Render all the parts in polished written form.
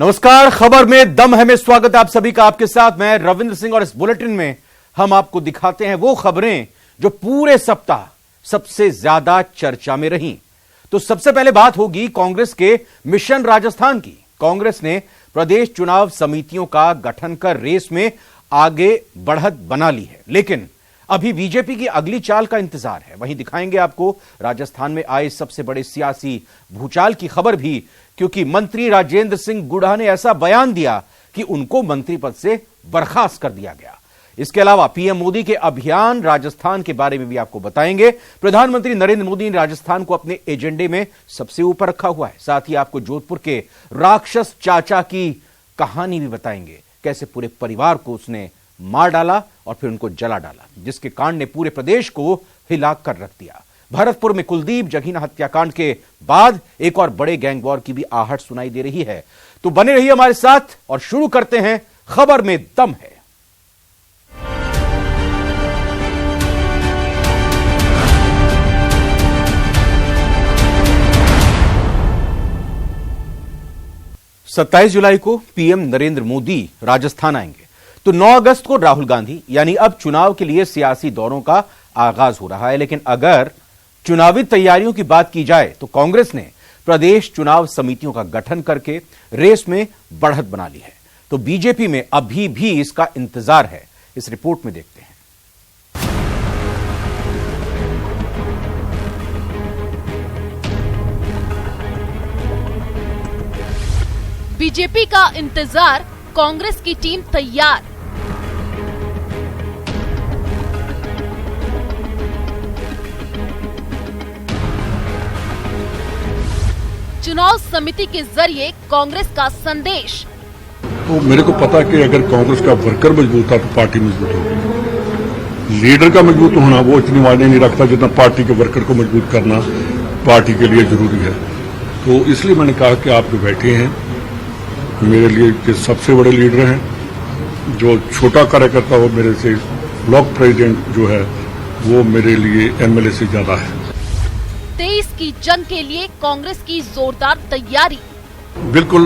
नमस्कार, खबर में दम है में स्वागत है आप सभी का। आपके साथ मैं रविंद्र सिंह और इस बुलेटिन में हम आपको दिखाते हैं वो खबरें जो पूरे सप्ताह सबसे ज्यादा चर्चा में रहीं। तो सबसे पहले बात होगी कांग्रेस के मिशन राजस्थान की। कांग्रेस ने प्रदेश चुनाव समितियों का गठन कर रेस में आगे बढ़त बना ली है, लेकिन अभी बीजेपी की अगली चाल का इंतजार है। वहीं दिखाएंगे आपको राजस्थान में आए सबसे बड़े सियासी भूचाल की खबर भी, क्योंकि मंत्री राजेंद्र सिंह गुढ़ा ने ऐसा बयान दिया कि उनको मंत्री पद से बर्खास्त कर दिया गया। इसके अलावा पीएम मोदी के अभियान राजस्थान के बारे में भी आपको बताएंगे। प्रधानमंत्री नरेंद्र मोदी ने राजस्थान को अपने एजेंडे में सबसे ऊपर रखा हुआ है। साथ ही आपको जोधपुर के राक्षस चाचा की कहानी भी बताएंगे, कैसे पूरे परिवार को उसने मार डाला और फिर उनको जला डाला, जिसके कांड ने पूरे प्रदेश को हिला कर रख दिया। भरतपुर में कुलदीप जगीना हत्याकांड के बाद एक और बड़े गैंग वॉर की भी आहट सुनाई दे रही है। तो बने रहिए हमारे साथ और शुरू करते हैं खबर में दम है। सत्ताईस जुलाई को पीएम नरेंद्र मोदी राजस्थान आएंगे, तो 9 अगस्त को राहुल गांधी, यानी अब चुनाव के लिए सियासी दौरों का आगाज हो रहा है। लेकिन अगर चुनावी तैयारियों की बात की जाए तो कांग्रेस ने प्रदेश चुनाव समितियों का गठन करके रेस में बढ़त बना ली है। तो बीजेपी में अभी भी इसका इंतजार है। इस रिपोर्ट में देखते हैं। बीजेपी का इंतजार, कांग्रेस की टीम तैयार। चुनाव समिति के जरिए कांग्रेस का संदेश। तो मेरे को पता कि अगर कांग्रेस का वर्कर मजबूत था तो पार्टी मजबूत होगी। लीडर का मजबूत होना वो इतनी मायने नहीं रखता जितना पार्टी के वर्कर को मजबूत करना पार्टी के लिए जरूरी है। तो इसलिए मैंने कहा कि आप जो बैठे हैं मेरे लिए के सबसे बड़े लीडर हैं। जो छोटा कार्यकर्ता हो मेरे से ब्लॉक प्रेसिडेंट जो है वो मेरे लिए एमएलए से ज्यादा है। 23 की जंग के लिए कांग्रेस की जोरदार तैयारी। बिल्कुल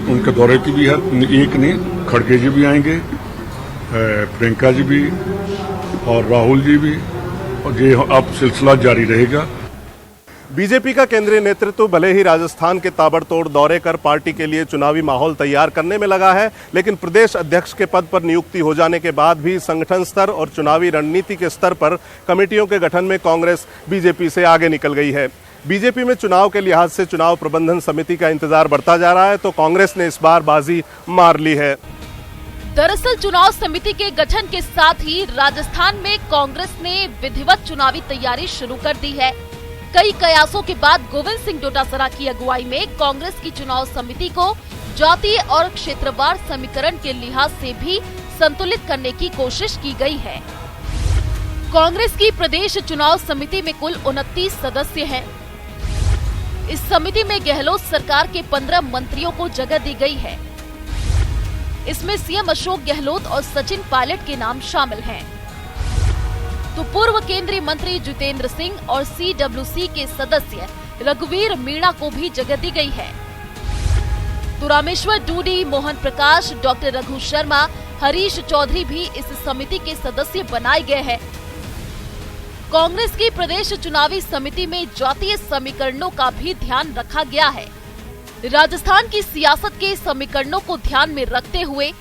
उनके दौरे की भी है, एक नहीं, खड़गे जी भी आएंगे, प्रियंका जी भी और राहुल जी भी, और ये अब सिलसिला जारी रहेगा। बीजेपी का केंद्रीय नेतृत्व भले ही राजस्थान के ताबड़तोड़ दौरे कर पार्टी के लिए चुनावी माहौल तैयार करने में लगा है, लेकिन प्रदेश अध्यक्ष के पद पर नियुक्ति हो जाने के बाद भी संगठन स्तर और चुनावी रणनीति के स्तर पर कमेटियों के गठन में कांग्रेस बीजेपी से आगे निकल गई है। बीजेपी में चुनाव के लिहाज से चुनाव प्रबंधन समिति का इंतजार बढ़ता जा रहा है, तो कांग्रेस ने इस बार बाजी मार ली है। दरअसल चुनाव समिति के गठन के साथ ही राजस्थान में कांग्रेस ने विधिवत चुनावी तैयारी शुरू कर दी है। कई कयासों के बाद गोविंद सिंह डोटासरा की अगुवाई में कांग्रेस की चुनाव समिति को जातीय और क्षेत्रवार समीकरण के लिहाज से भी संतुलित करने की कोशिश की गई है। कांग्रेस की प्रदेश चुनाव समिति में कुल 29 सदस्य हैं। इस समिति में गहलोत सरकार के 15 मंत्रियों को जगह दी गई है। इसमें सीएम अशोक गहलोत और सचिन पायलट के नाम शामिल हैं। तो पूर्व केंद्रीय मंत्री जितेंद्र सिंह और सीडब्ल्यूसी के सदस्य रघुवीर मीणा को भी जगह दी गई है। तो रामेश्वर डूडी, मोहन प्रकाश, डॉक्टर रघु शर्मा, हरीश चौधरी भी इस समिति के सदस्य बनाए गए हैं। कांग्रेस की प्रदेश चुनावी समिति में जातीय समीकरणों का भी ध्यान रखा गया है। राजस्थान की सियासत के समीकरणों को ध्यान में रखते हुए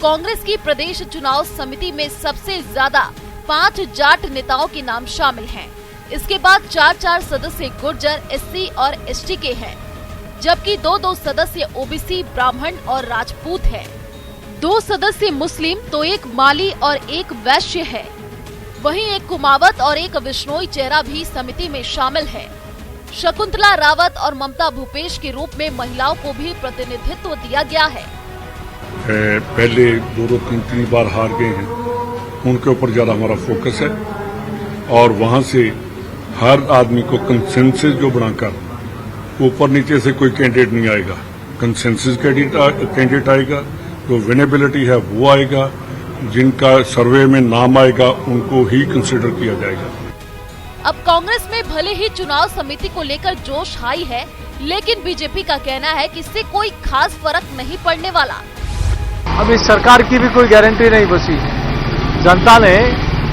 कांग्रेस की प्रदेश चुनाव समिति में सबसे ज्यादा 5 जाट नेताओं के नाम शामिल हैं। इसके बाद 4 सदस्य गुर्जर, एससी और एसटी के हैं, जबकि 2 सदस्य ओबीसी, ब्राह्मण और राजपूत हैं। 2 सदस्य मुस्लिम, तो एक माली और एक वैश्य है। वहीं एक कुमावत और एक विश्नोई चेहरा भी समिति में शामिल है। शकुंतला रावत और ममता भूपेश के रूप में महिलाओं को भी प्रतिनिधित्व दिया गया है। पहले 2-3 बार हार गए हैं, उनके ऊपर ज्यादा हमारा फोकस है और वहां से हर आदमी को कंसेंसस जो बनाकर ऊपर नीचे से कोई कैंडिडेट नहीं आएगा, कंसेंसस कैंडिडेट आएगा, जो विनेबिलिटी है वो आएगा, जिनका सर्वे में नाम आएगा उनको ही कंसिडर किया जाएगा। अब कांग्रेस में भले ही चुनाव समिति को लेकर जोश हाई है, लेकिन बीजेपी का कहना है कि इससे कोई खास फर्क नहीं पड़ने वाला। अब इस सरकार की भी कोई गारंटी नहीं बची। जनता ने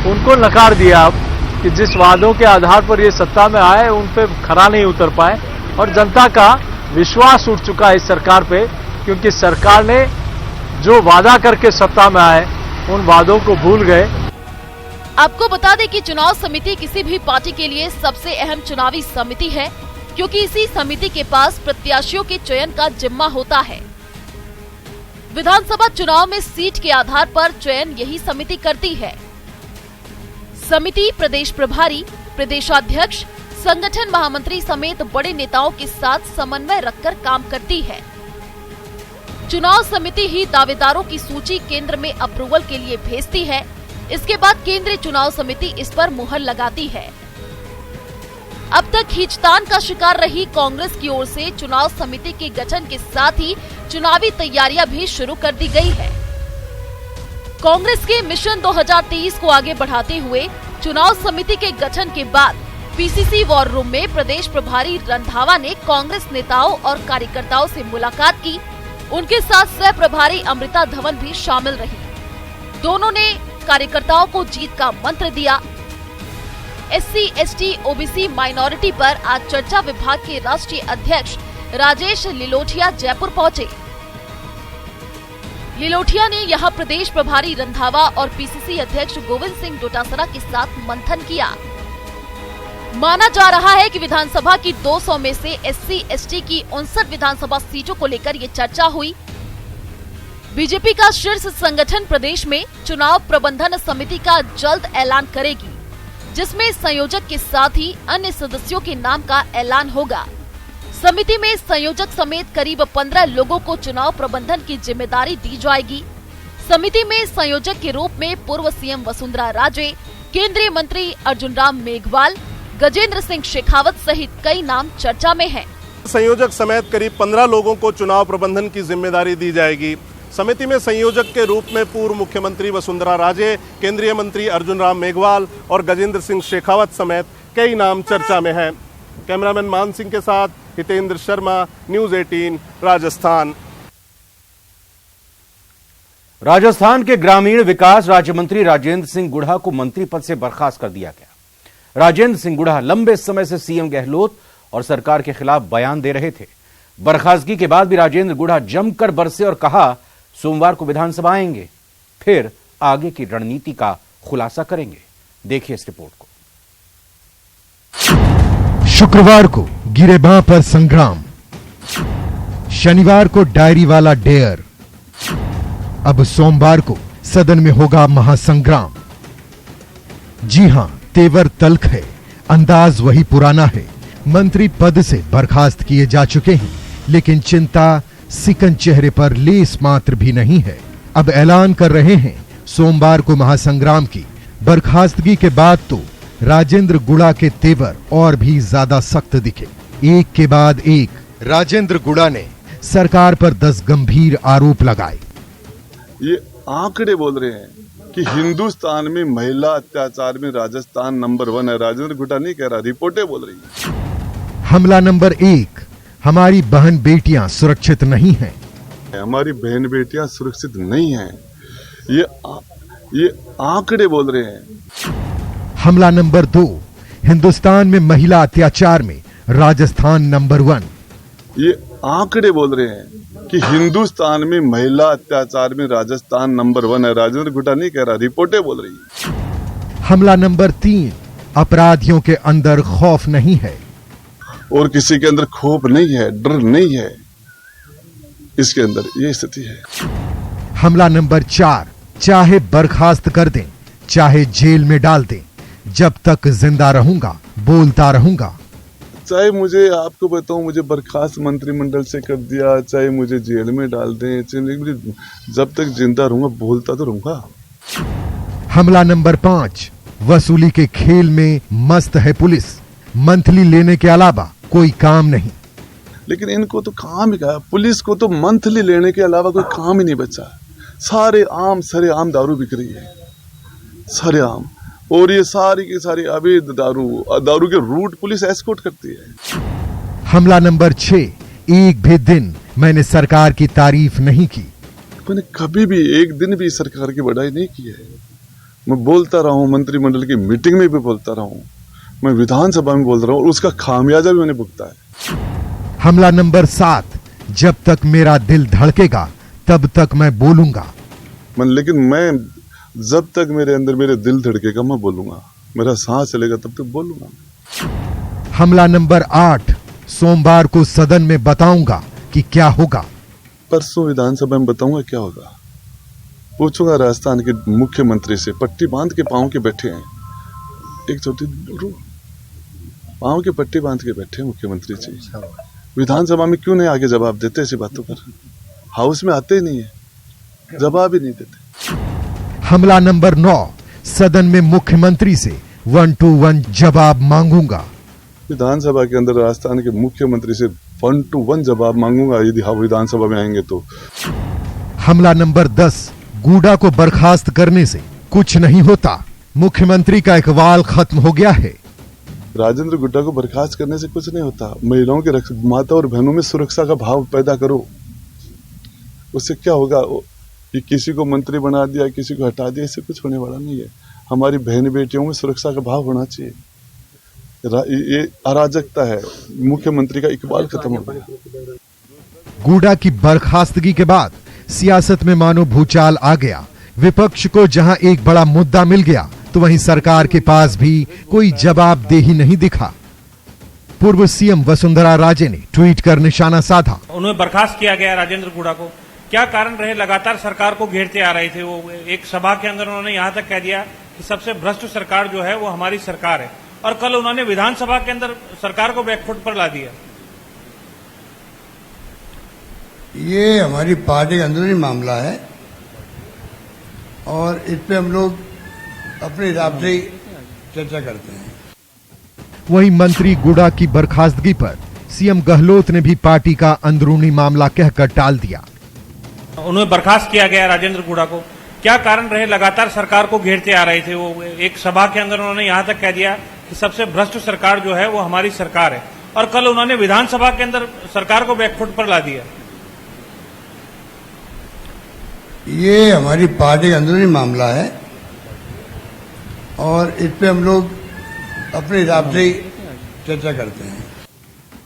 उनको नकार दिया अब कि जिस वादों के आधार पर ये सत्ता में आए उन पे खरा नहीं उतर पाए, और जनता का विश्वास उठ चुका है इस सरकार पे, क्योंकि सरकार ने जो वादा करके सत्ता में आए उन वादों को भूल गए। आपको बता दें कि चुनाव समिति किसी भी पार्टी के लिए सबसे अहम चुनावी समिति है, क्योंकि इसी समिति के पास प्रत्याशियों के चयन का जिम्मा होता है। विधानसभा चुनाव में सीट के आधार पर चयन यही समिति करती है। समिति प्रदेश प्रभारी, प्रदेशाध्यक्ष, संगठन महामंत्री समेत बड़े नेताओं के साथ समन्वय रखकर काम करती है। चुनाव समिति ही दावेदारों की सूची केंद्र में अप्रूवल के लिए भेजती है। इसके बाद केंद्रीय चुनाव समिति इस पर मुहर लगाती है। अब तक खींचतान का शिकार रही कांग्रेस की ओर से चुनाव समिति के गठन के साथ ही चुनावी तैयारियां भी शुरू कर दी गई है। कांग्रेस के मिशन 2023 को आगे बढ़ाते हुए चुनाव समिति के गठन के बाद पीसीसी वॉर रूम में प्रदेश प्रभारी रंधावा ने कांग्रेस नेताओं और कार्यकर्ताओं से मुलाकात की। उनके साथ सह प्रभारी अमृता धवन भी शामिल रही। दोनों ने कार्यकर्ताओं को जीत का मंत्र दिया। एससी, एसटी, ओबीसी माइनॉरिटी पर आज चर्चा विभाग के राष्ट्रीय अध्यक्ष राजेश लिलोठिया जयपुर पहुंचे। लिलोठिया ने यहां प्रदेश प्रभारी रंधावा और पीसीसी अध्यक्ष गोविंद सिंह डोटासरा के साथ मंथन किया। माना जा रहा है कि विधानसभा की 200 में से एससी, एसटी की 59 विधानसभा सीटों को लेकर ये चर्चा हुई। बीजेपी का शीर्ष संगठन प्रदेश में चुनाव प्रबंधन समिति का जल्द ऐलान करेगी, जिसमें संयोजक के साथ ही अन्य सदस्यों के नाम का ऐलान होगा। समिति में संयोजक समेत करीब 15 लोगों को चुनाव प्रबंधन की जिम्मेदारी दी जाएगी। समिति में संयोजक के रूप में पूर्व सीएम वसुंधरा राजे, केंद्रीय मंत्री अर्जुन राम मेघवाल, गजेंद्र सिंह शेखावत सहित कई नाम चर्चा में हैं। संयोजक समेत करीब 15 लोगों को चुनाव प्रबंधन की जिम्मेदारी दी जाएगी। समिति में संयोजक के रूप में पूर्व मुख्यमंत्री वसुंधरा राजे, केंद्रीय मंत्री अर्जुन राम मेघवाल और गजेंद्र सिंह शेखावत समेत कई नाम चर्चा में हैं। कैमरामैन मान सिंह के साथ हितेंद्र शर्मा, न्यूज 18 राजस्थान। राजस्थान के ग्रामीण विकास राज्य मंत्री राजेंद्र सिंह गुढ़ा को मंत्री पद से बर्खास्त कर दिया गया। राजेंद्र सिंह गुढ़ा लंबे समय से सीएम गहलोत और सरकार के खिलाफ बयान दे रहे थे। बर्खास्तगी के बाद भी राजेंद्र गुढ़ा जमकर बरसे और कहा सोमवार को विधानसभा आएंगे, फिर आगे की रणनीति का खुलासा करेंगे। देखिए इस रिपोर्ट को। शुक्रवार को गिरेबां पर संग्राम, शनिवार को डायरी वाला डेयर, अब सोमवार को सदन में होगा महासंग्राम। जी हां, तेवर तल्ख है, अंदाज वही पुराना है। मंत्री पद से बर्खास्त किए जा चुके हैं, लेकिन चिंता सिकन चेहरे पर लेस मात्र भी नहीं है। अब ऐलान कर रहे हैं सोमवार को महासंग्राम की। बर्खास्तगी के बाद तो राजेंद्र गुढ़ा के तेवर और भी ज्यादा सख्त दिखे। एक के बाद एक राजेंद्र गुढ़ा ने सरकार पर 10 गंभीर आरोप लगाए। ये आंकड़े बोल रहे हैं कि हिंदुस्तान में महिला अत्याचार में राजस्थान नंबर 1 है। राजेंद्र गुढ़ा नहीं कह रहा, रिपोर्टें बोल रही है। हमला नंबर 1, हमारी बहन बेटियां सुरक्षित नहीं हैं। हमारी बहन बेटियां सुरक्षित नहीं हैं, ये आंकड़े बोल रहे हैं। हमला नंबर 2, हिंदुस्तान में महिला अत्याचार में राजस्थान नंबर 1। ये आंकड़े बोल रहे हैं कि हिंदुस्तान में महिला अत्याचार में राजस्थान नंबर 1 है। राजेंद्र गुढ़ा नहीं कह रहा, रिपोर्टें बोल रही है। हमला नंबर 3, अपराधियों के अंदर खौफ नहीं है। और किसी के अंदर खौफ नहीं है, डर नहीं है, इसके अंदर ये स्थिति है। हमला नंबर 4, चाहे बर्खास्त कर दें, चाहे जेल में डाल दें, जब तक जिंदा रहूंगा बोलता रहूंगा। चाहे मुझे, आपको बताऊं, मुझे बर्खास्त मंत्रिमंडल से कर दिया, चाहे मुझे जेल में डाल दें, चाहे जब तक जिंदा रहूंगा बोलता तो रहूंगा। हमला नंबर 5, वसूली के खेल में मस्त है पुलिस। मंथली लेने के अलावा कोई काम नहीं। लेकिन इनको तो काम ही कहा, पुलिस को तो मंथली लेने के अलावा कोई काम ही नहीं बचा। सरे आम दारू बिक रही है, सरे आम, और ये सारी की सारी अवैध दारू के रूट पुलिस एस्कॉर्ट करती है। हमला नंबर 6, एक भी दिन मैंने सरकार की तारीफ नहीं की। मैंने कभी भी एक दिन भी सरकार की बढ़ाई नहीं की है। मैं बोलता रहा हूं, मंत्रिमंडल की मीटिंग में भी बोलता रहा हूं, मैं विधानसभा में बोल रहा हूं, और उसका खामियाजा भी मैंने भुगता है। हमला नंबर 7, जब तक मेरा दिल धड़केगा तब तक मैं बोलूंगा। लेकिन मैं जब तक मेरे अंदर मेरे दिल धड़केगा मैं बोलूंगा, मेरा सांस चलेगा तब तक बोलूंगा। हमला नंबर 8, सोमवार को सदन में बताऊंगा कि क्या होगा। परसों विधानसभा में बताऊंगा क्या होगा। पूछूंगा राजस्थान के मुख्यमंत्री से, पट्टी बांध के पांव के बैठे हैं, एक छोटी पांव की पट्टी बांध के बैठे हैं मुख्यमंत्री जी। विधानसभा में क्यों नहीं आगे जवाब देते ऐसी बातों पर? हाउस में आते ही नहीं है, जवाब ही नहीं देते। हमला नंबर 9, सदन में मुख्यमंत्री से 1 to 1 जवाब मांगूंगा। विधानसभा के अंदर राजस्थान के मुख्यमंत्री से 1 to 1 जवाब मांगूंगा यदि हाँ विधानसभा में आएंगे तो। हमला नंबर 10, गूडा को बर्खास्त करने से कुछ नहीं होता, मुख्यमंत्री का इकबाल खत्म हो गया है। राजेंद्र गुड्डा को बर्खास्त करने से कुछ नहीं होता। महिलाओं के माता और बहनों में सुरक्षा का भाव पैदा करो, उससे क्या होगा कि किसी को मंत्री बना दिया, किसी को हटा दिया, इससे कुछ होने वाला नहीं है। हमारी बहन बेटियों में सुरक्षा का भाव होना चाहिए। ये अराजकता है, मुख्यमंत्री का इकबाल खत्म हो गया। गूडा की बर्खास्तगी के बाद सियासत में मानो भूचाल आ गया। विपक्ष को जहां एक बड़ा मुद्दा मिल गया तो वहीं सरकार के पास भी कोई जवाबदेही नहीं दिखा। पूर्व सीएम वसुंधरा राजे ने ट्वीट कर निशाना साधा। उन्हें बर्खास्त किया गया राजेंद्र गूडा को, क्या कारण रहे? लगातार सरकार को घेरते आ रहे थे वो। एक सभा के अंदर उन्होंने यहां तक कह दिया कि सबसे भ्रष्ट सरकार जो है वो हमारी सरकार है, और कल उन्होंने विधानसभा के अंदर सरकार को बैकफुट पर ला दिया। ये हमारी पार्टी का अंदरूनी मामला है और इस पे हम लोग अपने हिसाब से चर्चा करते हैं। वहीं मंत्री गूडा की बर्खास्तगी पर सीएम गहलोत ने भी पार्टी का अंदरूनी मामला कहकर टाल दिया। उन्हें बर्खास्त किया गया राजेंद्र गूडा को, क्या कारण रहे? लगातार सरकार को घेरते आ रहे थे वो। एक सभा के अंदर उन्होंने यहां तक कह दिया कि सबसे भ्रष्ट सरकार जो है वो हमारी सरकार है, और कल उन्होंने विधानसभा के अंदर सरकार को बैकफुट पर ला दिया। ये हमारी पार्टी का अंदरूनी मामला है और इस पे हम लोग अपने हिसाब से चर्चा करते हैं।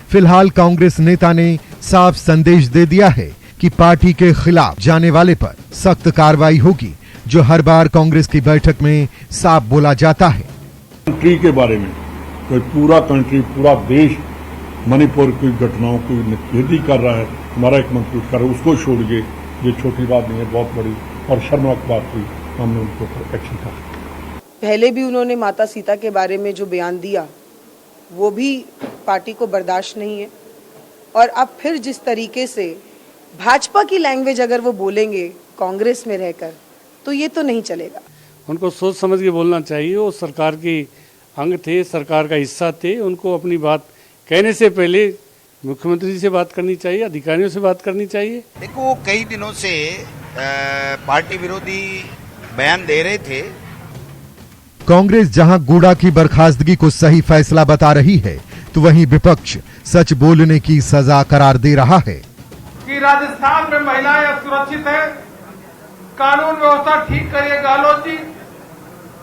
फिलहाल कांग्रेस नेता ने साफ संदेश दे दिया है कि पार्टी के खिलाफ जाने वाले पर सख्त कार्रवाई होगी, जो हर बार कांग्रेस की बैठक में साफ बोला जाता है। कंट्री के बारे में कोई पूरा कंट्री, पूरा देश मणिपुर की घटनाओं की निषेधी कर रहा है, हमारा एक मंत्री कर रहा है, उसको छोड़िए। ये छोटी बात नहीं है, बहुत बड़ी और शर्मनाक बात थी, हमने उनको एक्शन कहा। पहले भी उन्होंने माता सीता के बारे में जो बयान दिया वो भी पार्टी को बर्दाश्त नहीं है, और अब फिर जिस तरीके से भाजपा की लैंग्वेज अगर वो बोलेंगे कांग्रेस में रहकर तो ये तो नहीं चलेगा। उनको सोच समझ के बोलना चाहिए। वो सरकार की अंग थे, सरकार का हिस्सा थे, उनको अपनी बात कहने से पहले मुख्यमंत्री जी से बात करनी चाहिए, अधिकारियों से बात करनी चाहिए। देखो, कई दिनों से पार्टी विरोधी बयान दे रहे थे। कांग्रेस जहां गूडा की बर्खास्तगी को सही फैसला बता रही है तो वहीं विपक्ष सच बोलने की सजा करार दे रहा है कि राजस्थान में महिलाएं असुरक्षित है, कानून व्यवस्था ठीक करिए गहलोत जी।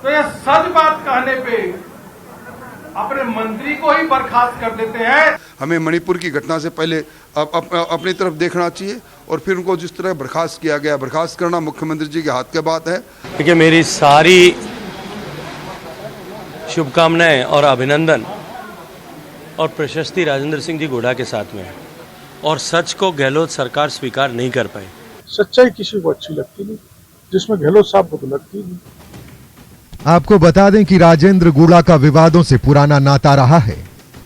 तो ये सच बात कहने पे अपने मंत्री को ही बर्खास्त कर देते हैं। हमें मणिपुर की घटना से पहले अपनी तरफ देखना चाहिए और फिर उनको जिस तरह बर्खास्त किया गया, बर्खास्त करना मुख्यमंत्री जी के हाथ की बात है। देखिए, मेरी सारी शुभकामनाएं और अभिनंदन और प्रशस्ति राजेंद्र सिंह जी गूडा के साथ में है, और सच को गहलोत सरकार स्वीकार नहीं कर पाई। सच्चाई किसी को अच्छी लगती नहीं, जिसमें गहलोत साहब को तो लगती नहीं। आपको बता दें कि राजेंद्र गूडा का विवादों से पुराना नाता रहा है।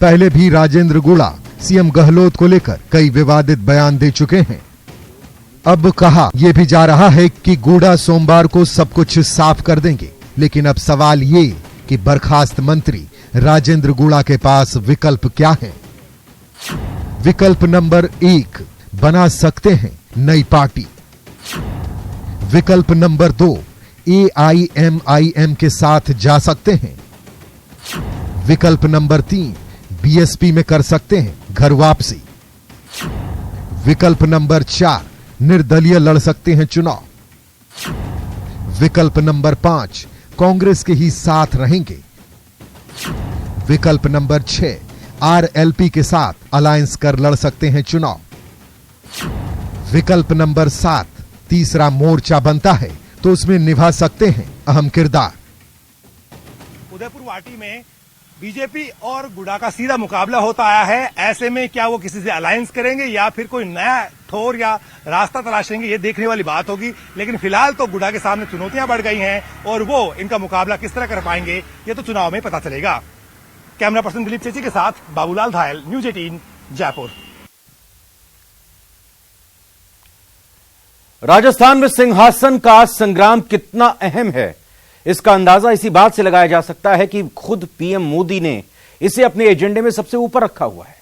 पहले भी राजेंद्र गूडा सीएम गहलोत को लेकर कई विवादित बयान दे चुके हैं। अब कहा यह भी जा रहा है कि गूडा सोमवार को सब कुछ साफ कर देंगे, लेकिन अब सवाल ये कि बर्खास्त मंत्री राजेंद्र गूडा के पास विकल्प क्या है। विकल्प नंबर 1, बना सकते हैं नई पार्टी। विकल्प नंबर 2, AIMIM के साथ जा सकते हैं। विकल्प नंबर 3, बीएसपी में कर सकते हैं घर वापसी। विकल्प नंबर 4, निर्दलीय लड़ सकते हैं चुनाव। विकल्प नंबर 5, कांग्रेस के ही साथ रहेंगे। विकल्प नंबर 6, आरएलपी के साथ अलायंस कर लड़ सकते हैं चुनाव। विकल्प नंबर 7, तीसरा मोर्चा बनता है तो उसमें निभा सकते हैं अहम किरदार। उदयपुर वाटी में बीजेपी और गुडा का सीधा मुकाबला होता आया है। ऐसे में क्या वो किसी से अलायंस करेंगे या फिर कोई नया ठोर या रास्ता तलाशेंगे, ये देखने वाली बात होगी। लेकिन फिलहाल तो गुडा के सामने चुनौतियां बढ़ गई हैं और वो इनका मुकाबला किस तरह कर पाएंगे ये तो चुनाव में पता चलेगा। कैमरा पर्सन दिलीप चेची के साथ बाबूलाल धायल, न्यूज 18 जयपुर। राजस्थान में सिंहासन का संग्राम कितना अहम है, इसका अंदाजा इसी बात से लगाया जा सकता है कि खुद पीएम मोदी ने इसे अपने एजेंडे में सबसे ऊपर रखा हुआ है।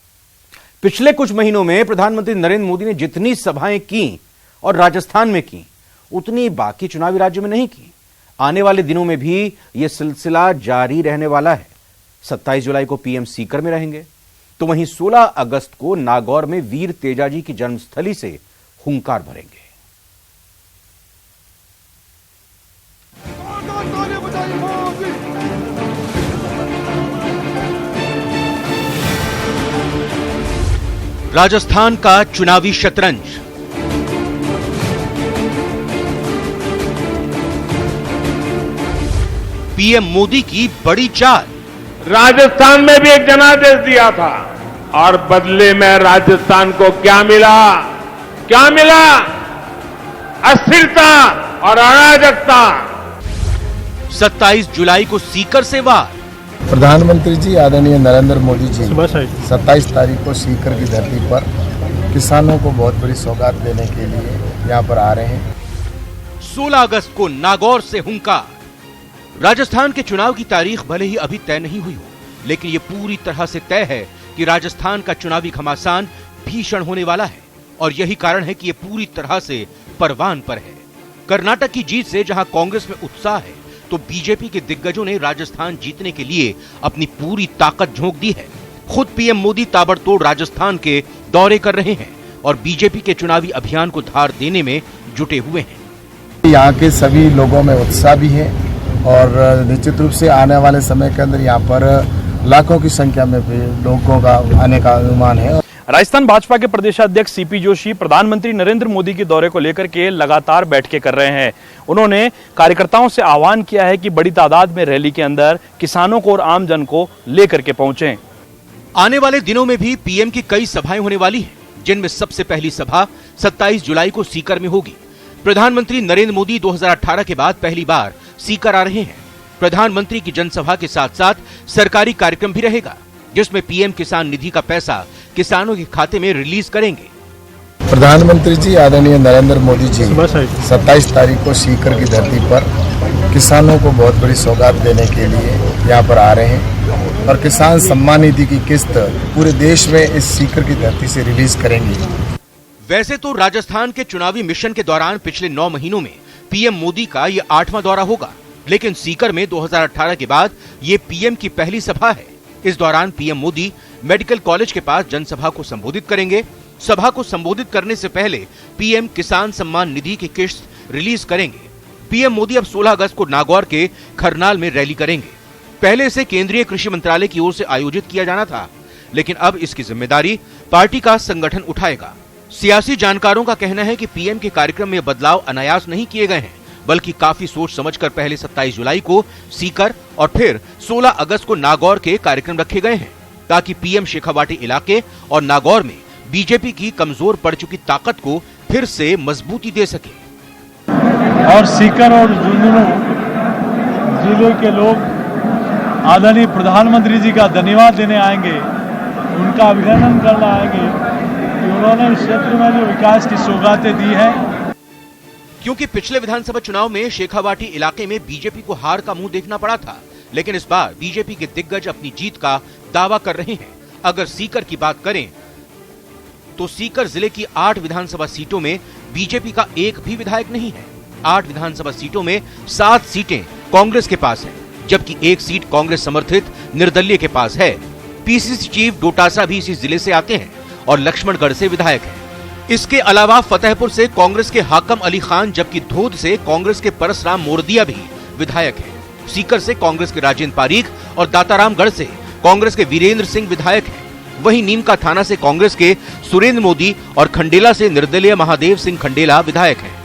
पिछले कुछ महीनों में प्रधानमंत्री नरेंद्र मोदी ने जितनी सभाएं की और राजस्थान में की, उतनी बाकी चुनावी राज्यों में नहीं की। आने वाले दिनों में भी यह सिलसिला जारी रहने वाला है। 27 जुलाई को पीएम सीकर में रहेंगे, तो वहीं 16 अगस्त को नागौर में वीर तेजाजी की जन्मस्थली से हुंकार भरेंगे। राजस्थान का चुनावी शतरंज। पीएम मोदी की बड़ी चाल। राजस्थान में भी एक जनादेश दिया था और बदले में राजस्थान को क्या मिला? क्या मिला? अस्थिरता और अराजकता। 27 जुलाई को सीकर से वार। प्रधानमंत्री जी आदरणीय नरेंद्र मोदी जी 27 तारीख को सीकर की धरती पर किसानों को बहुत बड़ी सौगात देने के लिए यहाँ पर आ रहे हैं। 16 अगस्त को नागौर से हुंकार। राजस्थान के चुनाव की तारीख भले ही अभी तय नहीं हुई हो, लेकिन ये पूरी तरह से तय है कि राजस्थान का चुनावी घमासान भीषण होने वाला है और यही कारण है कि ये पूरी तरह से परवान पर है। कर्नाटक की जीत से जहां कांग्रेस में उत्साह है, तो बीजेपी के दिग्गजों ने राजस्थान जीतने के लिए अपनी पूरी ताकत झोंक दी है। खुद पीएम मोदी ताबड़तोड़ राजस्थान के दौरे कर रहे हैं और बीजेपी के चुनावी अभियान को धार देने में जुटे हुए हैं। यहाँ के सभी लोगों में उत्साह भी है और निश्चित रूप से आने वाले समय के अंदर यहाँ पर लाखों की संख्या में भी लोगों का आने का अनुमान है। राजस्थान भाजपा के प्रदेशाध्यक्ष सीपी जोशी प्रधानमंत्री नरेंद्र मोदी के दौरे को लेकर के लगातार बैठकें कर रहे हैं। उन्होंने कार्यकर्ताओं से आह्वान किया है कि बड़ी तादाद में रैली के अंदर किसानों को और आम जन को लेकर के पहुंचे। आने वाले दिनों में भी पीएम की कई सभाएं होने वाली हैं, जिनमें सबसे पहली सभा 27 जुलाई को सीकर में होगी। प्रधानमंत्री नरेंद्र मोदी 2018 के बाद पहली बार सीकर आ रहे हैं। प्रधानमंत्री की जनसभा के साथ साथ सरकारी कार्यक्रम भी रहेगा, जिसमें पीएम किसान निधि का पैसा किसानों के खाते में रिलीज करेंगे। प्रधानमंत्री जी आदरणीय नरेंद्र मोदी जी 27 तारीख को सीकर की धरती पर किसानों को बहुत बड़ी सौगात देने के लिए यहाँ पर आ रहे हैं और किसान सम्मान निधि की किस्त पूरे देश में इस सीकर की धरती से रिलीज करेंगे। वैसे तो राजस्थान के चुनावी मिशन के दौरान पिछले 9 महीनों में पीएम मोदी का ये 8वां दौरा होगा, लेकिन सीकर में 2018 के बाद ये पीएम की पहली सभा है। इस दौरान पीएम मोदी मेडिकल कॉलेज के पास जनसभा को संबोधित करेंगे। सभा को संबोधित करने से पहले पीएम किसान सम्मान निधि की किस्त रिलीज करेंगे। पीएम मोदी अब 16 अगस्त को नागौर के खरनाल में रैली करेंगे। पहले इसे केंद्रीय कृषि मंत्रालय की ओर से आयोजित किया जाना था, लेकिन अब इसकी जिम्मेदारी पार्टी का संगठन उठाएगा। सियासी जानकारों का कहना है कि पीएम के कार्यक्रम में बदलाव अनायास नहीं किए गए हैं, बल्कि काफी सोच समझकर पहले 27 जुलाई को सीकर और फिर 16 अगस्त को नागौर के कार्यक्रम रखे गए हैं, ताकि पीएम शेखावाटी इलाके और नागौर में बीजेपी की कमजोर पड़ चुकी ताकत को फिर से मजबूती दे सके। और सीकर और झुंझुनू जिले के लोग आदरणीय प्रधानमंत्री जी का धन्यवाद देने आएंगे, उनका अभिनंदन करना आएंगे कि उन्होंने इस क्षेत्र में जो विकास की सौगातें दी है। क्योंकि पिछले विधानसभा चुनाव में शेखावाटी इलाके में बीजेपी को हार का मुंह देखना पड़ा था, लेकिन इस बार बीजेपी के दिग्गज अपनी जीत का दावा कर रहे हैं। अगर सीकर की बात करें तो सीकर जिले की 8 विधानसभा सीटों में बीजेपी का एक भी विधायक नहीं है। 8 विधानसभा सीटों में 7 सीटें कांग्रेस के पास है, जबकि एक सीट कांग्रेस समर्थित निर्दलीय के पास है। पीसीसी चीफ डोटासरा भी इसी जिले से आते हैं और लक्ष्मणगढ़ से विधायक हैं। इसके अलावा फतेहपुर से कांग्रेस के हाकम अली खान, जबकि धोद से कांग्रेस के परसराम मोरदिया भी विधायक हैं। सीकर से कांग्रेस के राजेंद्र पारीख और दातारामगढ़ से कांग्रेस के वीरेंद्र सिंह विधायक हैं। वहीं नीमका थाना से कांग्रेस के सुरेंद्र मोदी और खंडेला से निर्दलीय महादेव सिंह खंडेला विधायक हैं।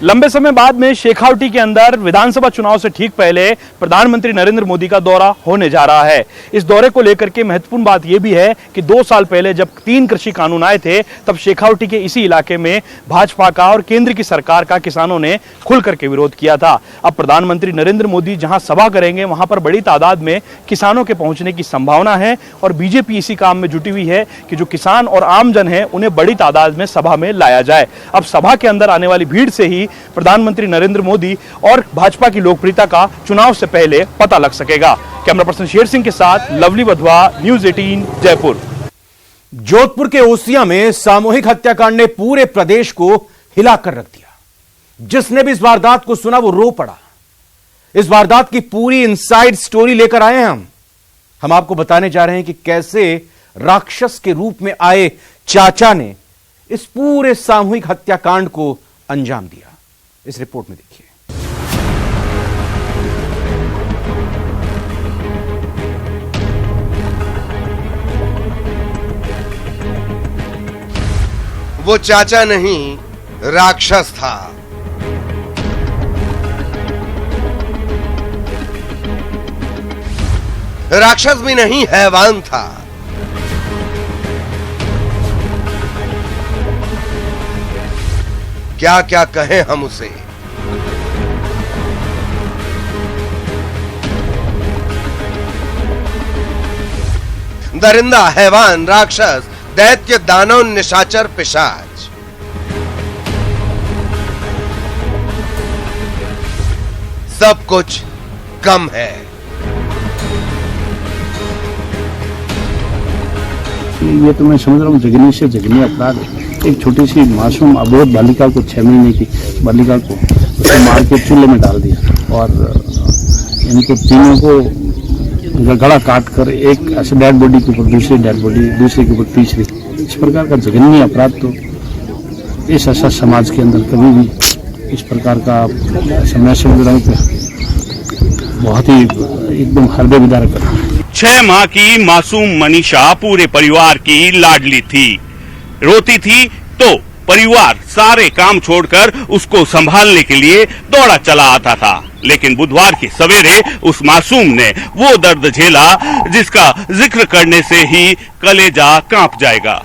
लंबे समय बाद में शेखावटी के अंदर विधानसभा चुनाव से ठीक पहले प्रधानमंत्री नरेंद्र मोदी का दौरा होने जा रहा है। इस दौरे को लेकर के महत्वपूर्ण बात यह भी है कि 2 साल पहले जब 3 कृषि कानून आए थे, तब शेखावटी के इसी इलाके में भाजपा का और केंद्र की सरकार का किसानों ने खुल करके विरोध किया था। अब प्रधानमंत्री नरेंद्र मोदी जहां सभा करेंगे, वहां पर बड़ी तादाद में किसानों के पहुंचने की संभावना है और बीजेपी इसी काम में जुटी हुई है कि जो किसान और आमजन है उन्हें बड़ी तादाद में सभा में लाया जाए। अब सभा के अंदर आने वाली भीड़ से ही प्रधानमंत्री नरेंद्र मोदी और भाजपा की लोकप्रियता का चुनाव से पहले पता लग सकेगा। कैमरा पर्सन शेर सिंह के साथ लवली वधवा, न्यूज़ 18 जयपुर। जोधपुर के ओसिया में सामूहिक हत्याकांड ने पूरे प्रदेश को हिलाकर रख दिया। जिसने भी इस वारदात को सुना वो रो पड़ा। इस वारदात की पूरी इनसाइड स्टोरी लेकर आए हैं हम आपको बताने जा रहे हैं कि कैसे राक्षस के रूप में आए चाचा ने इस पूरे सामूहिक हत्याकांड को अंजाम दिया। इस रिपोर्ट में देखिए। वो चाचा नहीं, राक्षस था। राक्षस भी नहीं, हैवान था। क्या क्या कहें हम उसे। दरिंदा, हैवान, राक्षस, दैत्य, दानव, निशाचर, पिशाच। सब कुछ कम है। ये तो मैं समझ रहा हूँ जघन्य से जघन्य अपराध है। एक छोटी सी मासूम अबोध बालिका को, 6 महीने की बालिका को उसे मार के चूल्हे में डाल दिया और इनको तीनों को गला काट कर एक ऐसे डेड बॉडी के ऊपर दूसरी डेड बॉडी, दूसरे के ऊपर तीसरी, इस प्रकार का जघन्य अपराध तो इस ऐसा समाज के अंदर कभी भी इस प्रकार का मैं समझ रहा हूँ बहुत ही एकदम हृदय विदारक है। 6 माह की मासूम मनीषा पूरे परिवार की लाडली थी। रोती थी तो परिवार सारे काम छोड़कर उसको संभालने के लिए दौड़ा चला आता था। लेकिन बुधवार की सवेरे उस मासूम ने वो दर्द झेला जिसका जिक्र करने से ही कलेजा कांप जाएगा।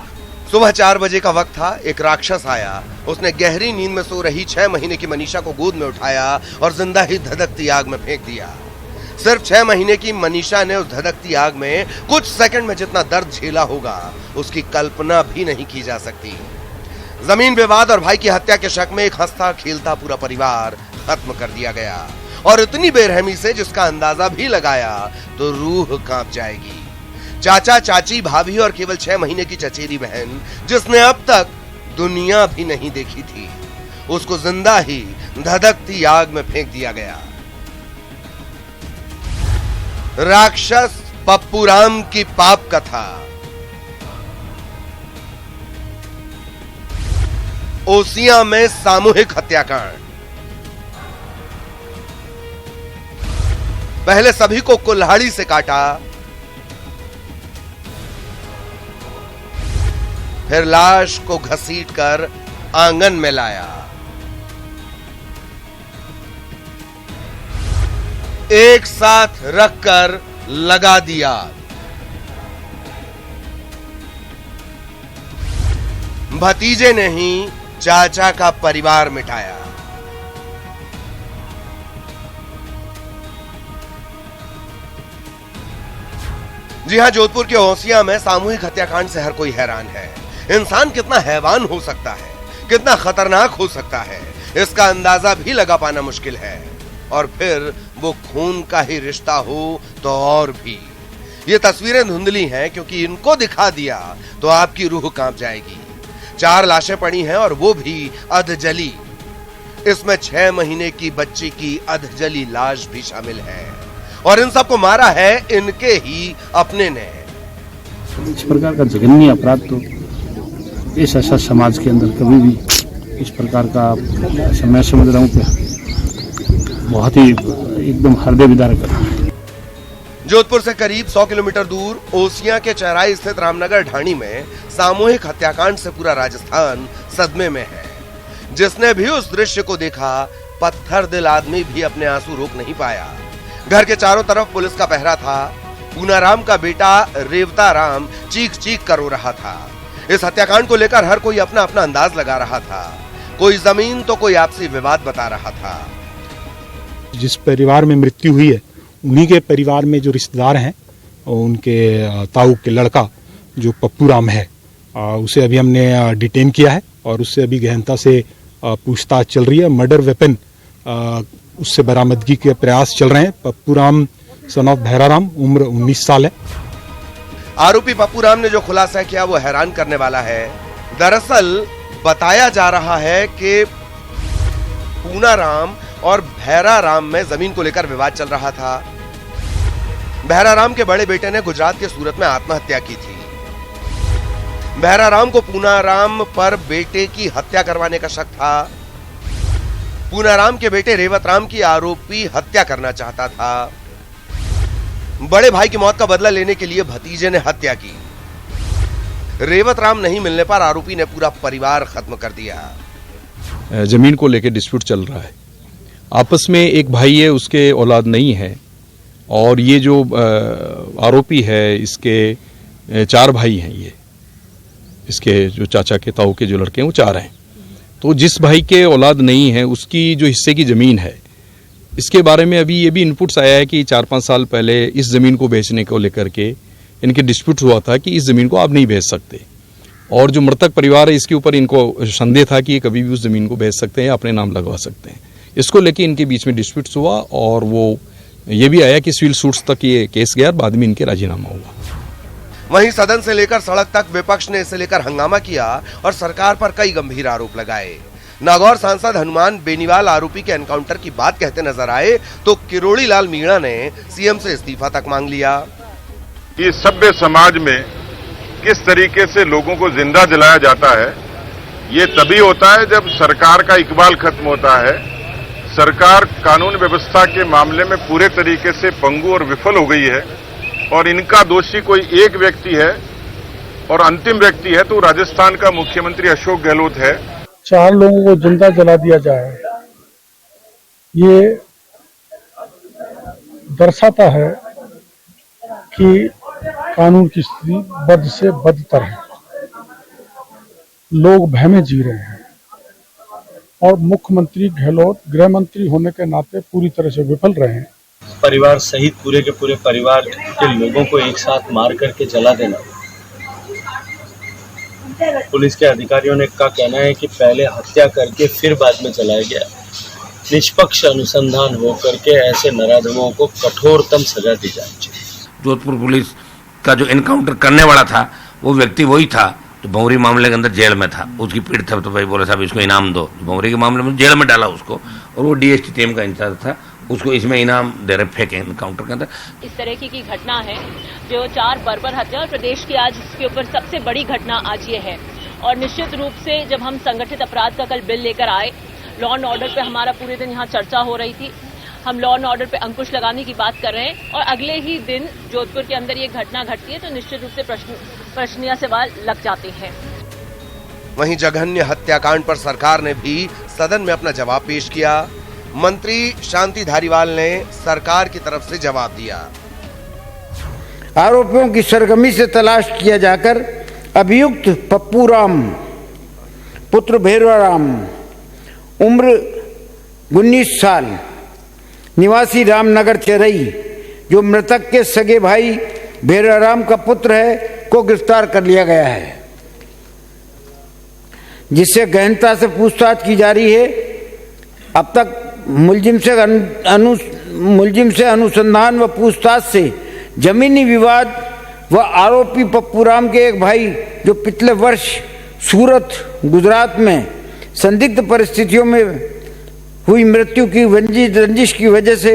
सुबह 4 बजे का वक्त था। एक राक्षस आया। उसने गहरी नींद में सो रही 6 महीने की मनीषा को गोद में उठाया और जिंदा ही धधकती आग में फेंक दिया। सिर्फ 6 महीने की मनीषा ने उस धधकती आग में कुछ सेकंड में जितना दर्द झेला होगा उसकी कल्पना भी नहीं की जा सकती। जमीन विवाद और भाई की हत्या के शक में एक हंसता खेलता पूरा परिवार खत्म कर दिया गया और इतनी बेरहमी से जिसका अंदाजा भी लगाया तो रूह कांप जाएगी। चाचा, चाची, भाभी और केवल 6 महीने की चचेरी बहन जिसने अब तक दुनिया भी नहीं देखी थी, उसको जिंदा ही धधकती आग में फेंक दिया गया। राक्षस पप्पूराम की पाप कथा। ओसिया में सामूहिक हत्याकांड। पहले सभी को कुल्हाड़ी से काटा, फिर लाश को घसीटकर आंगन में लाया। एक साथ रखकर लगा दिया। भतीजे ने ही चाचा का परिवार मिटाया। जी हां, जोधपुर के ओसिया में सामूहिक हत्याकांड से हर कोई हैरान है। इंसान कितना हैवान हो सकता है, कितना खतरनाक हो सकता है, इसका अंदाजा भी लगा पाना मुश्किल है। और फिर वो खून का ही रिश्ता हो तो और भी। ये तस्वीरें धुंधली हैं क्योंकि इनको दिखा दिया तो आपकी रूह कांप जाएगी। 4 लाशें पड़ी हैं और वो भी अधजली। इसमें 6 महीने की बच्ची की अधजली लाश भी शामिल है और इन सबको मारा है इनके ही अपने ने। इस प्रकार का जघन्य अपराध तो इस ऐसा समाज के अंदर कभी भी इस प्रकार का मैं समझ रहा हूँ कि बहुत ही एकदम हृदय विदारक है। जोधपुर से करीब 100 किलोमीटर दूर ओसियां के चौराहे स्थित रामनगर ढाणी में सामूहिक हत्याकांड से पूरा राजस्थान सदमे में है। जिसने भी उस दृश्य को देखा, पत्थर दिल आदमी भी अपने आंसू रोक नहीं पाया। घर के चारों तरफ पुलिस का पहरा था। पूनाराम का बेटा रेवता राम चीख चीख कर रो रहा था। इस हत्याकांड को लेकर हर कोई अपना अपना अंदाज लगा रहा था। कोई जमीन तो कोई आपसी विवाद बता रहा था। जिस परिवार में मृत्यु हुई है, उन्हीं के परिवार में जो रिश्तेदार हैं, उनके ताऊ के लड़का जो पप्पू राम है, उसे अभी हमने डिटेन किया है और उससे अभी गहनता से पूछताछ चल रही है। मर्डर वेपन उससे बरामदगी के प्रयास चल रहे हैं। पप्पू राम सन ऑफ भैराराम, उम्र 19 साल है। आरोपी पप्पू राम ने जो खुलासा किया वो हैरान करने वाला है। दरअसल बताया जा रहा है कि पूनाराम और भैराराम में जमीन को लेकर विवाद चल रहा था। भैराराम के बड़े बेटे ने गुजरात के सूरत में आत्महत्या की थी। भैराराम को पूनाराम पर बेटे की हत्या करवाने का शक था। पूनाराम के बेटे रेवत राम की आरोपी हत्या करना चाहता था। बड़े भाई की मौत का बदला लेने के लिए भतीजे ने हत्या की। रेवत राम नहीं मिलने पर आरोपी ने पूरा परिवार खत्म कर दिया। जमीन को लेकर डिस्प्यूट चल रहा है। आपस में एक भाई है, उसके औलाद नहीं है, और ये जो आरोपी है, इसके 4 भाई हैं। ये इसके जो चाचा के ताऊ के जो लड़के हैं वो 4 हैं। तो जिस भाई के औलाद नहीं है, उसकी जो हिस्से की ज़मीन है, इसके बारे में अभी ये भी इनपुट्स आया है कि 4-5 साल पहले इस ज़मीन को बेचने को लेकर के इनके डिस्प्यूट हुआ था कि इस ज़मीन को आप नहीं बेच सकते। और जो मृतक परिवार है, इसके ऊपर इनको संदेह था कि ये कभी भी उस ज़मीन को बेच सकते हैं या अपने नाम लगवा सकते हैं। इसको लेके इनके बीच में डिस्प्यूट्स हुआ और वो ये भी आया कि सिविल सूट्स तक ये केस गया, बाद में इनके राजीनामा हुआ। वहीं सदन से लेकर सड़क तक विपक्ष ने इसे लेकर हंगामा किया और सरकार पर कई गंभीर आरोप लगाए। नागौर सांसद हनुमान बेनीवाल आरोपी के एनकाउंटर की बात कहते नजर आए तो किरोड़ी लाल मीणा ने सीएम से इस्तीफा तक मांग लिया। इस सभ्य समाज में किस तरीके से लोगों को जिंदा जलाया जाता है, ये तभी होता है जब सरकार का इकबाल खत्म होता है। सरकार कानून व्यवस्था के मामले में पूरे तरीके से पंगु और विफल हो गई है और इनका दोषी कोई एक व्यक्ति है और अंतिम व्यक्ति है तो राजस्थान का मुख्यमंत्री अशोक गहलोत है। 4 लोगों को जिंदा जला दिया जाए, ये दर्शाता है कि कानून की स्थिति बद से बदतर है। लोग भय में जी रहे हैं और मुख्यमंत्री गहलोत गृह मंत्री होने के नाते पूरी तरह से विफल रहे हैं। परिवार सहित पूरे के पूरे परिवार के लोगों को एक साथ मार करके जला देना। पुलिस के अधिकारियों ने का कहना है कि पहले हत्या करके फिर बाद में जलाया गया। निष्पक्ष अनुसंधान हो करके ऐसे नराधमों को कठोरतम सजा दी जानी चाहिए। जोधपुर पुलिस का जो एनकाउंटर करने वाला था वो व्यक्ति वही था जो भंवरी मामले के अंदर जेल में था। उसकी पीठ था तो भाई बोला साहब इसको इनाम दो। भंवरी के मामले में जेल में डाला उसको और वो डीएसटी टीम का इंचार्ज था, उसको इसमें इनाम दे रहे फेंके एनकाउंटर के अंदर। इस तरह की घटना है जो 4 बर्बर हत्या और प्रदेश की आज इसके ऊपर सबसे बड़ी घटना आज ये है। और निश्चित रूप से जब हम संगठित अपराध का कल बिल लेकर आए, लॉ एंड ऑर्डर पे हमारा पूरे दिन यहाँ चर्चा हो रही थी। हम लॉ एंड ऑर्डर पे अंकुश लगाने की बात कर रहे हैं और अगले ही दिन जोधपुर के अंदर ये घटना घटती है तो निश्चित रूप से प्रश्नीय सवाल लग जाते हैं। वहीं जघन्य हत्याकांड पर सरकार ने भी सदन में अपना जवाब पेश किया। मंत्री शांति धारीवाल ने सरकार की तरफ से जवाब दिया। आरोपियों की सरगर्मी से तलाश किया जाकर अभियुक्त पप्पू राम पुत्र भैरवाराम उम्र 19 साल निवासी रामनगर चेरई जो मृतक के सगे भाई भैरवाराम का पुत्र है को गिरफ्तार कर लिया गया है, जिससे गहनता से पूछताछ की जा रही है। अब तक मुलजिम से अनुसंधान व पूछताछ से जमीनी विवाद व आरोपी पप्पू राम के एक भाई जो पिछले वर्ष सूरत गुजरात में संदिग्ध परिस्थितियों में हुई मृत्यु की रंजिश की वजह से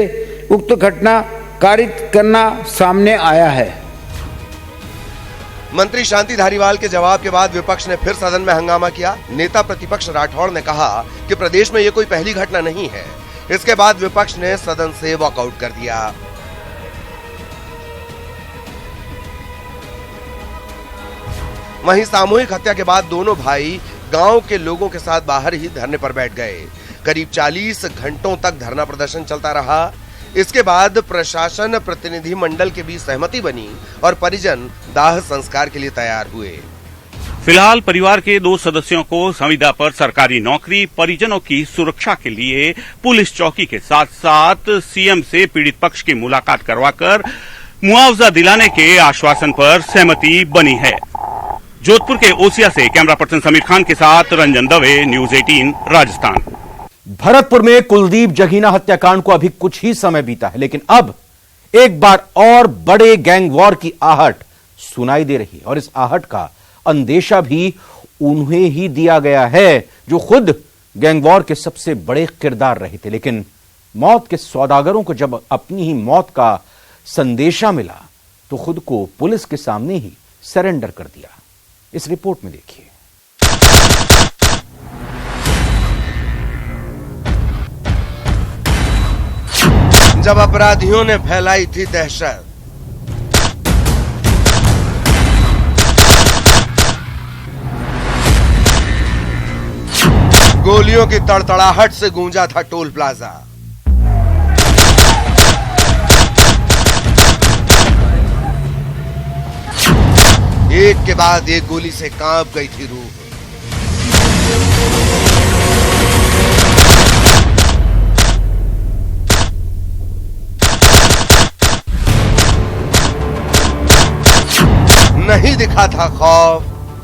उक्त घटना कारित करना सामने आया है। मंत्री शांति धारीवाल के जवाब के बाद विपक्ष ने फिर सदन में हंगामा किया। नेता प्रतिपक्ष राठौड़ ने कहा कि प्रदेश में ये कोई पहली घटना नहीं है। इसके बाद विपक्ष ने सदन से वॉकआउट कर दिया। वहीं सामूहिक हत्या के बाद दोनों भाई गांव के लोगों के साथ बाहर ही धरने पर बैठ गए। करीब 40 घंटों तक धरना प्रदर्शन चलता रहा। इसके बाद प्रशासन प्रतिनिधि मंडल के बीच सहमति बनी और परिजन दाह संस्कार के लिए तैयार हुए। फिलहाल परिवार के 2 सदस्यों को संविदा पर सरकारी नौकरी, परिजनों की सुरक्षा के लिए पुलिस चौकी के साथ साथ सीएम से पीड़ित पक्ष की मुलाकात करवाकर मुआवजा दिलाने के आश्वासन पर सहमति बनी है। जोधपुर के ओसिया से कैमरा पर्सन समीर खान के साथ रंजन दवे, न्यूज 18 राजस्थान। भरतपुर में कुलदीप जगीना हत्याकांड को अभी कुछ ही समय बीता है, लेकिन अब एक बार और बड़े गैंग वॉर की आहट सुनाई दे रही है और इस आहट का अंदेशा भी उन्हें ही दिया गया है जो खुद गैंग वॉर के सबसे बड़े किरदार रहे थे। लेकिन मौत के सौदागरों को जब अपनी ही मौत का संदेशा मिला तो खुद को पुलिस के सामने ही सरेंडर कर दिया। इस रिपोर्ट में देखिए। जब अपराधियों ने फैलाई थी दहशत, गोलियों की तड़तड़ाहट से गूंजा था टोल प्लाजा। एक के बाद एक गोली से कांप गई थी रूह। नहीं दिखा था खौफ,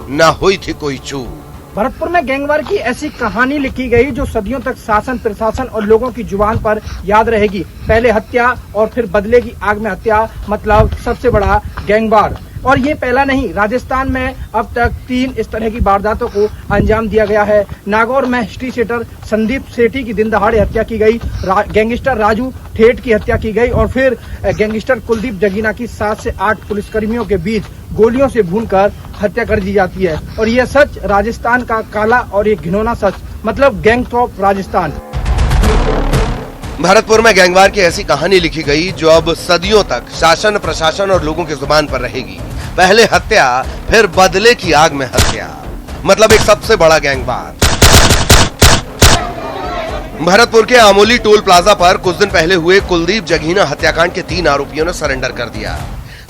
न हुई थी कोई चूक। भरतपुर में गैंगवार की ऐसी कहानी लिखी गई जो सदियों तक शासन, प्रशासन और लोगों की जुबान पर याद रहेगी। पहले हत्या और फिर बदले की आग में हत्या, मतलब सबसे बड़ा गैंगवार। और ये पहला नहीं, राजस्थान में अब तक 3 इस तरह की वारदातों को अंजाम दिया गया है। नागौर में हिस्ट्री सेटर संदीप सेठी की दिन दहाड़े हत्या की गई, गैंगस्टर राजू ठेठ की हत्या की गई और फिर गैंगस्टर कुलदीप जगीना की 7 से 8 पुलिसकर्मियों के बीच गोलियों से भूनकर हत्या कर दी जाती है। और यह सच राजस्थान का काला और एक घिनौना सच, मतलब गैंग ऑफ राजस्थान। भरतपुर में गैंगवार की ऐसी कहानी लिखी गई जो अब सदियों तक शासन, प्रशासन और लोगों की जुबान पर रहेगी। पहले हत्या, फिर बदले की आग में हत्या, मतलब एक सबसे बड़ा गैंगवार। भरतपुर के आमोली टोल प्लाजा पर कुछ दिन पहले हुए कुलदीप जगीना हत्याकांड के 3 आरोपियों ने सरेंडर कर दिया।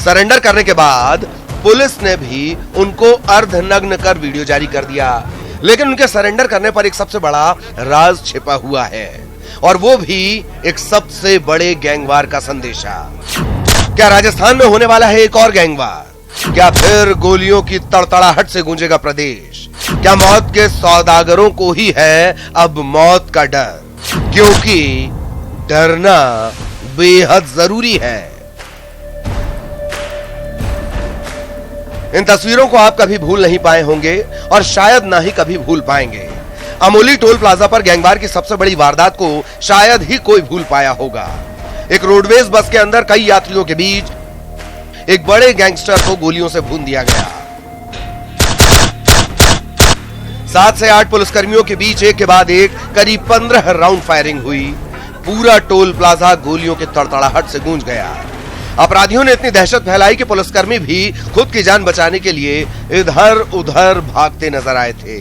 सरेंडर करने के बाद पुलिस ने भी उनको अर्धनग्न कर वीडियो जारी कर दिया। लेकिन उनके सरेंडर करने पर एक सबसे बड़ा राज छिपा हुआ है, और वो भी एक सबसे बड़े गैंगवार का संदेशा। क्या राजस्थान में होने वाला है एक और गैंगवार? क्या फिर गोलियों की तड़तड़ाहट से गूंजेगा प्रदेश? क्या मौत के सौदागरों को ही है अब मौत का डर? क्योंकि डरना बेहद जरूरी है। इन तस्वीरों को आप कभी भूल नहीं पाए होंगे और शायद ना ही कभी भूल पाएंगे। अमोली टोल प्लाजा पर गैंगवार की सबसे बड़ी वारदात को शायद ही कोई भूल पाया होगा। एक रोडवेज बस के अंदर कई यात्रियों के बीच एक बड़े गैंगस्टर को गोलियों से भून दिया गया। 7 से 8 पुलिसकर्मियों के बीच एक के बाद एक करीब 15 राउंड फायरिंग हुई। पूरा टोल प्लाजा गोलियों के तड़तड़ाहट से गूंज गया। अपराधियों ने इतनी दहशत फैलाई कि पुलिसकर्मी भी खुद की जान बचाने के लिए इधर उधर भागते नजर आए थे।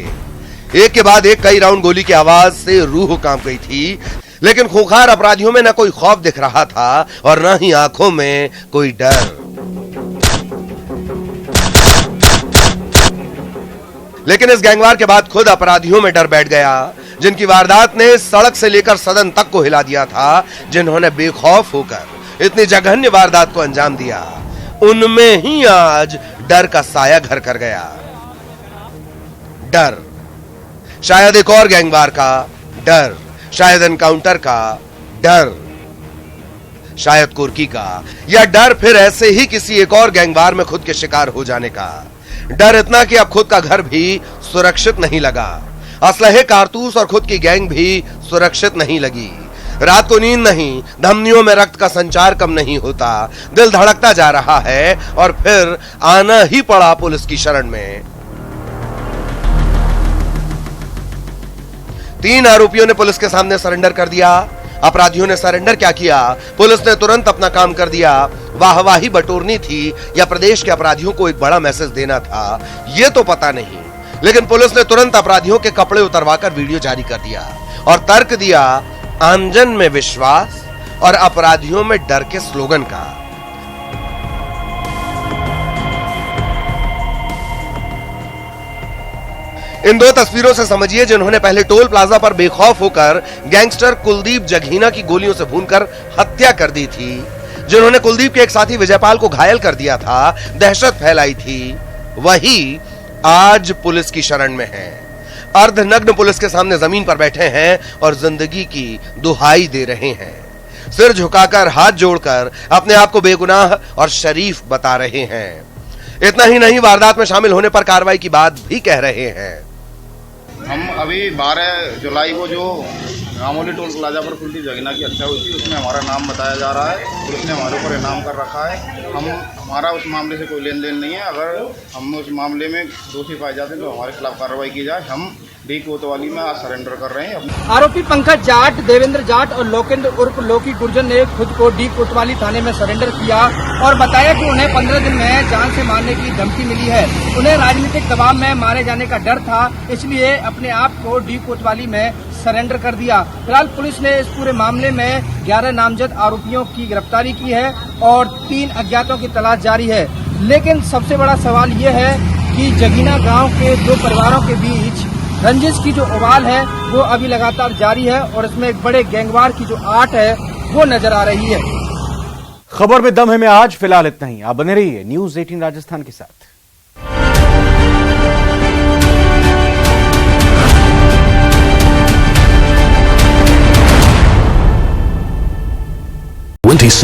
एक के बाद एक कई राउंड गोली की आवाज से रूह कांप गई थी। लेकिन खूंखार अपराधियों में न कोई खौफ दिख रहा था और न ही आंखों में कोई डर। लेकिन इस गैंगवार के बाद खुद अपराधियों में डर बैठ गया, जिनकी वारदात ने सड़क से लेकर सदन तक को हिला दिया था, जिन्होंने बेखौफ होकर इतनी जघन्य वारदात को अंजाम दिया। उनमें ही आज डर का साया घर कर गया। डर, शायद एक और गैंगवार का डर, शायद एनकाउंटर का डर, शायद कुर्की का, या डर फिर ऐसे ही किसी एक और गैंगवार में खुद के शिकार हो जाने का। डर इतना कि अब खुद का घर भी सुरक्षित नहीं लगा, असलहे, कारतूस और खुद की गैंग भी सुरक्षित नहीं लगी। रात को नींद नहीं, धमनियों में रक्त का संचार कम नहीं होता, दिल धड़कता जा रहा है और फिर आना ही पड़ा पुलिस की शरण में। 3 आरोपियों ने पुलिस के सामने सरेंडर कर दिया। अपराधियों ने सरेंडर क्या किया, पुलिस ने तुरंत अपना काम कर दिया। वाहवाही बटोरनी थी या प्रदेश के अपराधियों को एक बड़ा मैसेज देना था, यह तो पता नहीं, लेकिन पुलिस ने तुरंत अपराधियों के कपड़े उतरवाकर वीडियो जारी कर दिया और तर्क दिया आमजन में विश्वास और अपराधियों में डर के स्लोगन का। इन 2 तस्वीरों से समझिए जिन्होंने पहले टोल प्लाजा पर बेखौफ होकर गैंगस्टर कुलदीप जघीना की गोलियों से भूनकर हत्या कर दी थी, जिन्होंने कुलदीप के एक साथी विजयपाल को घायल कर दिया था, दहशत फैलाई थी, वही आज पुलिस की शरण में है। अर्धनग्न पुलिस के सामने जमीन पर बैठे हैं और जिंदगी की दुहाई दे रहे हैं, सिर झुकाकर हाथ जोड़कर अपने आप को बेगुनाह और शरीफ बता रहे हैं। इतना ही नहीं, वारदात में शामिल होने पर कार्रवाई की बात भी कह रहे हैं। हम अभी 12 जुलाई को जो मामूली टोल प्लाजा पर कुलदीप जघीना की हत्या हुई थी उसमें हमारा नाम बताया जा रहा है, पुलिस ने हमारे ऊपर इनाम कर रखा है। हमारा उस मामले से कोई लेन देन नहीं है। अगर हम उस मामले में दोषी पाए जाते हैं तो हमारे खिलाफ कार्रवाई की जाए। हम डी कोतवाली में आज सरेंडर कर रहे हैं। आरोपी पंकज जाट, देवेंद्र जाट और लोकेंद्र उर्फ लोकी गुर्जर ने खुद को डी कोतवाली थाने में सरेंडर किया और बताया कि उन्हें 15 दिन में जान से मारने की धमकी मिली है। उन्हें राजनीतिक दबाव में मारे जाने का डर था, इसलिए अपने आप को डी कोतवाली में सरेंडर कर दिया। फिलहाल पुलिस ने इस पूरे मामले में 11 नामजद आरोपियों की गिरफ्तारी की है और 3 अज्ञातों की तलाश जारी है। लेकिन सबसे बड़ा सवाल ये है कि जघीना गांव के 2 परिवारों के बीच रंजिश की जो उबाल है वो अभी लगातार जारी है और इसमें एक बड़े गैंगवार की जो आट है वो नजर आ रही है। खबर में दम है में आज फिलहाल इतना ही। आप बने रहिए न्यूज़ 18 राजस्थान के साथ। 26